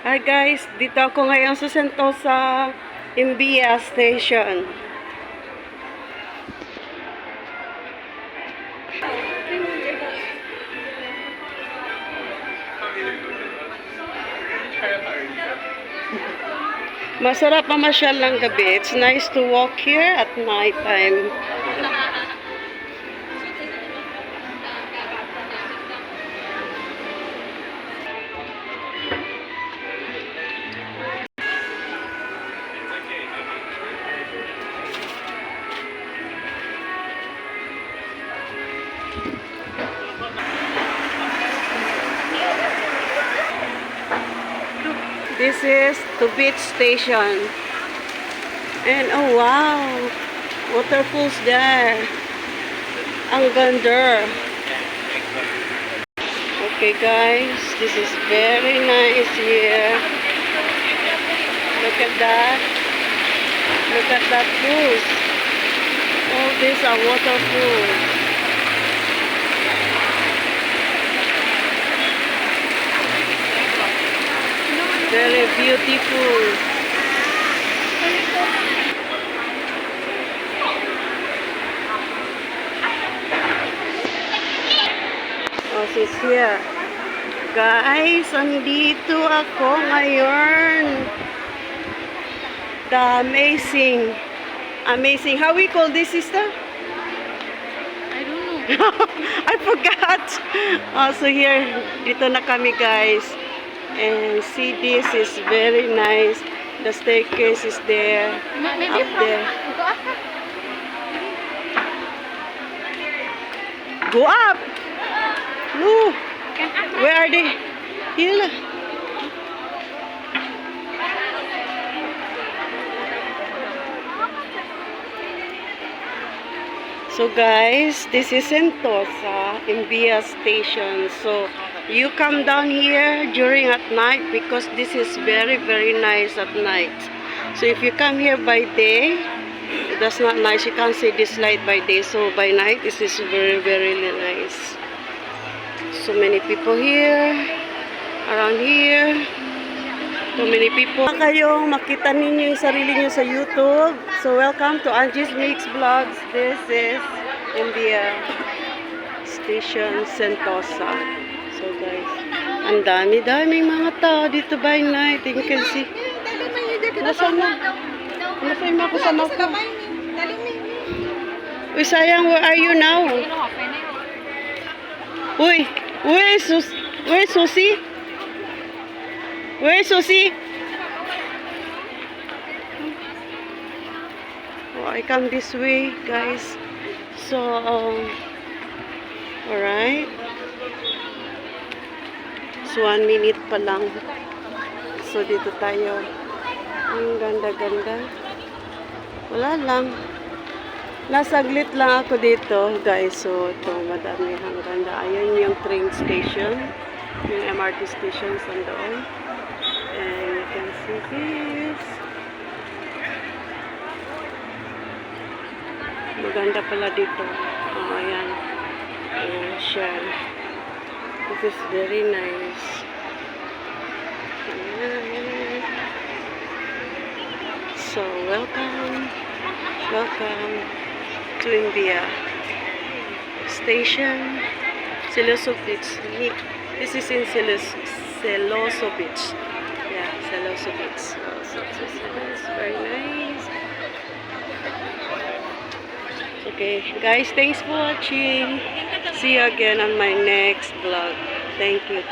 Hi guys, dito ako ngayon sa Sentosa Imbia Station. Masarap mamasyal ng gabi. It's nice to walk here at night time. This is the beach station. And oh wow, waterfalls there. Ang ganda. Okay guys, this is very nice here. Look at that. Look at that pools. All these are waterfalls. Very beautiful. Oh, she's here. Guys, andito ako ngayon. The amazing. How we call this, sister? I don't know. I forgot. So here, dito na kami guys. And see, this is very nice. The staircase is there. Maybe Up there. Go up. Go up. No. Where are they? Here. So guys, this is Sentosa Imbia Station. So you come down here during at night because this is very nice at night. So if you come here by day, that's not nice. You can't see this light by day. So by night, this is very nice. So many people here, around here. So many people. Kayong makita ninyo yung sarili nyo sa YouTube. So welcome to Angie's Mix Vlogs. This is Imbia Station Sentosa. So guys, ang daming mga tao dito by night. You can see. Nasaan na? Nasaan mo ako sa mako? Uy, sayang, where are you now? Uy, Susie? Where is Susie? Oh, I come this way, guys. So, alright. So, 1 minute pa lang. So, dito tayo. Ang ganda-ganda. Wala lang. Nasaglit lang ako dito, guys. So, ito, madami ang ganda. Ayan yung train station. Yung MRT stations nandoon. And you can see this. Maganda pala dito. Oh, ayan. Ayan siya. This is very nice. Ayan. So, welcome to Imbia Station, Siloso Beach. This is in Siloso Beach. Yeah, Siloso Beach. So it's very nice. Okay, guys, thanks for watching. See you again on my next vlog. Thank you.